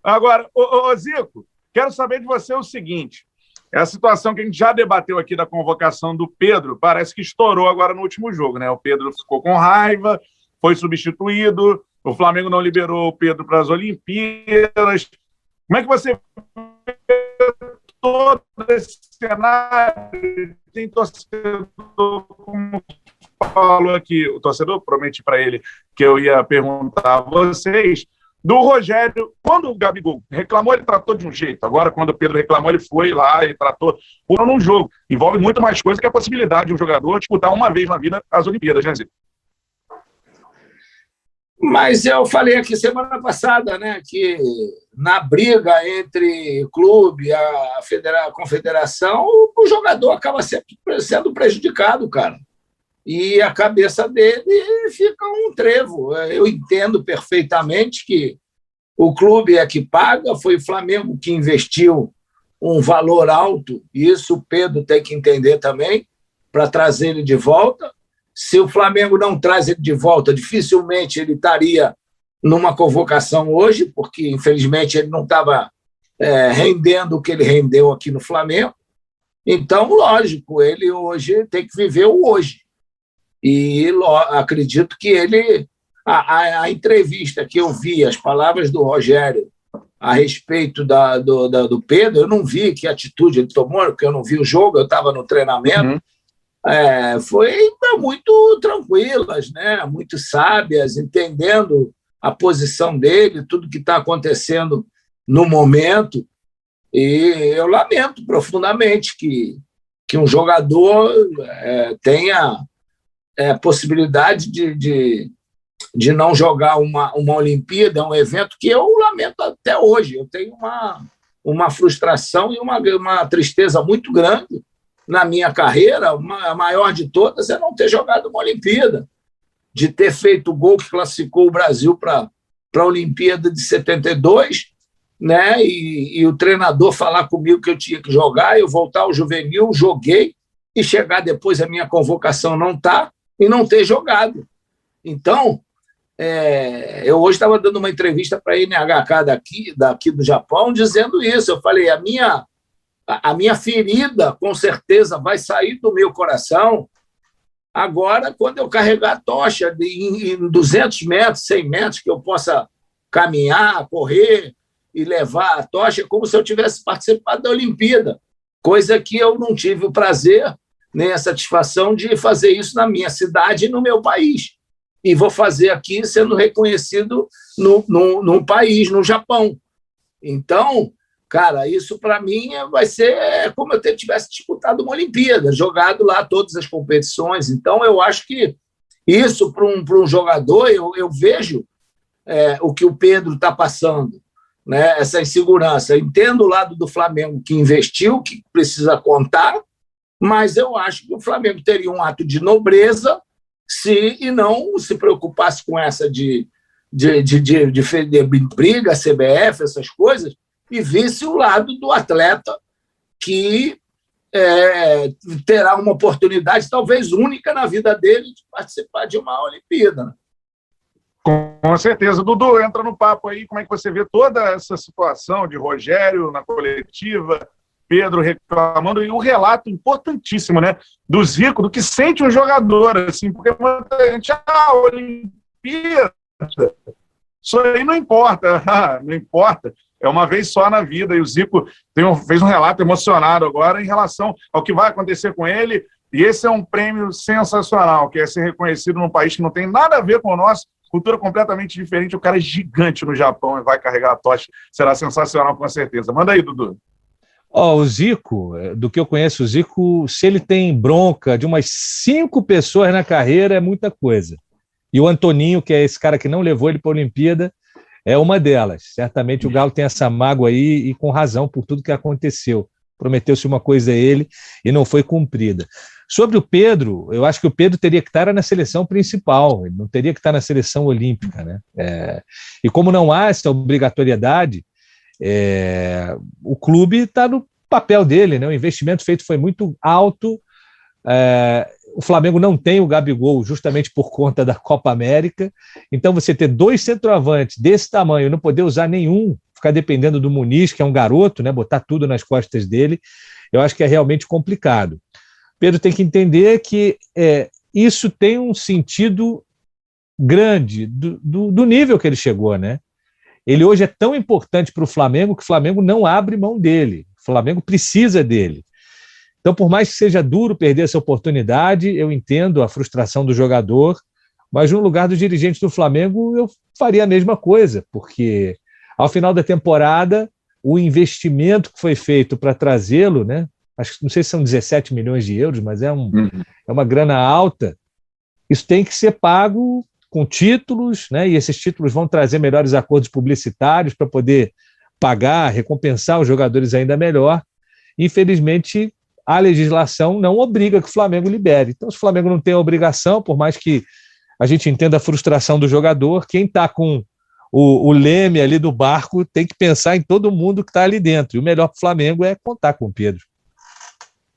Agora, ô Zico, quero saber de você o seguinte, é a situação que a gente já debateu aqui da convocação do Pedro, parece que estourou agora no último jogo, né? O Pedro ficou com raiva, foi substituído, o Flamengo não liberou o Pedro para as Olimpíadas. Como é que você vê todo esse cenário? Tem torcedor, como falou aqui, o torcedor, prometi para ele que eu ia perguntar a vocês, do Rogério, quando o Gabigol reclamou, ele tratou de um jeito. Agora, quando o Pedro reclamou, ele foi lá e tratou por um jogo. Envolve muito mais coisa que a possibilidade de um jogador disputar uma vez na vida as Olimpíadas, né, Zico? Mas eu falei aqui semana passada, né, que na briga entre clube e a confederação, o jogador acaba sempre sendo prejudicado, cara. E a cabeça dele fica um trevo. Eu entendo perfeitamente que o clube é que paga, foi o Flamengo que investiu um valor alto, e isso o Pedro tem que entender também, para trazer ele de volta. Se o Flamengo não traz ele de volta, dificilmente ele estaria numa convocação hoje, porque, infelizmente, ele não estava rendendo o que ele rendeu aqui no Flamengo. Então, lógico, ele hoje tem que viver o hoje. E acredito que ele... A entrevista que eu vi, as palavras do Rogério a respeito do Pedro, eu não vi que atitude ele tomou, porque eu não vi o jogo, eu estava no treinamento, foi muito tranquilas, né? Muito sábias, entendendo a posição dele, tudo que está acontecendo no momento. E eu lamento profundamente que um jogador tenha possibilidade de não jogar uma Olimpíada, um evento que eu lamento até hoje. Eu tenho uma frustração e uma tristeza muito grande na minha carreira. A maior de todas é não ter jogado uma Olimpíada, de ter feito o gol que classificou o Brasil para a Olimpíada de 72, né? E o treinador falar comigo que eu tinha que jogar, eu voltar ao juvenil, joguei, e chegar depois a minha convocação não está, e não ter jogado. Então, eu hoje estava dando uma entrevista para a NHK daqui do Japão, dizendo isso. Eu falei, a minha ferida, com certeza, vai sair do meu coração agora, quando eu carregar a tocha em 200 metros, 100 metros, que eu possa caminhar, correr e levar a tocha, como se eu tivesse participado da Olimpíada, coisa que eu não tive o prazer nem a satisfação de fazer isso na minha cidade e no meu país. E vou fazer aqui sendo reconhecido no país, no Japão. Então, cara, isso para mim vai ser como eu tivesse disputado uma Olimpíada, jogado lá todas as competições. Então, eu acho que isso, para um jogador, eu vejo o que o Pedro está passando, né? Essa insegurança. Entendo o lado do Flamengo que investiu, que precisa contar, mas eu acho que o Flamengo teria um ato de nobreza e não se preocupasse com essa de briga, CBF, essas coisas, e visse o lado do atleta que terá uma oportunidade talvez única na vida dele de participar de uma Olimpíada. Né? Com certeza. Dudu, entra no papo aí, como é que você vê toda essa situação de Rogério na coletiva, Pedro reclamando, e o relato importantíssimo, né, do Zico, do que sente um jogador, assim, porque muita gente, Olimpíada, isso aí não importa, não importa, é uma vez só na vida, e o Zico fez um relato emocionado agora em relação ao que vai acontecer com ele, e esse é um prêmio sensacional, que é ser reconhecido num país que não tem nada a ver com o nosso, cultura completamente diferente, o cara é gigante no Japão e vai carregar a tocha, será sensacional com certeza. Manda aí, Dudu. O Zico, do que eu conheço o Zico, se ele tem bronca de umas 5 pessoas na carreira, é muita coisa. E o Antoninho, que é esse cara que não levou ele para a Olimpíada, é uma delas. Certamente o Galo tem essa mágoa aí, e com razão por tudo que aconteceu. Prometeu-se uma coisa a ele e não foi cumprida. Sobre o Pedro, eu acho que o Pedro teria que estar na seleção principal, ele não teria que estar na seleção olímpica, né? E como não há essa obrigatoriedade, o clube está no papel dele, né? O investimento feito foi muito alto. O Flamengo não tem o Gabigol justamente por conta da Copa América, então você ter 2 centroavantes desse tamanho e não poder usar nenhum ficar dependendo do Muniz, que é um garoto, né, botar tudo nas costas dele, eu acho que é realmente complicado. Pedro tem que entender que isso tem um sentido grande do nível que ele chegou, né? Ele hoje é tão importante para o Flamengo que o Flamengo não abre mão dele. O Flamengo precisa dele. Então, por mais que seja duro perder essa oportunidade, eu entendo a frustração do jogador, mas no lugar dos dirigentes do Flamengo eu faria a mesma coisa, porque ao final da temporada o investimento que foi feito para trazê-lo, né? Acho que não sei se são 17 milhões de euros, mas é uma grana alta. Isso tem que ser pago com títulos, né? E esses títulos vão trazer melhores acordos publicitários para poder pagar, recompensar os jogadores ainda melhor. Infelizmente, a legislação não obriga que o Flamengo libere. Então, se o Flamengo não tem a obrigação, por mais que a gente entenda a frustração do jogador, quem está com o leme ali do barco tem que pensar em todo mundo que está ali dentro. E o melhor para o Flamengo é contar com o Pedro.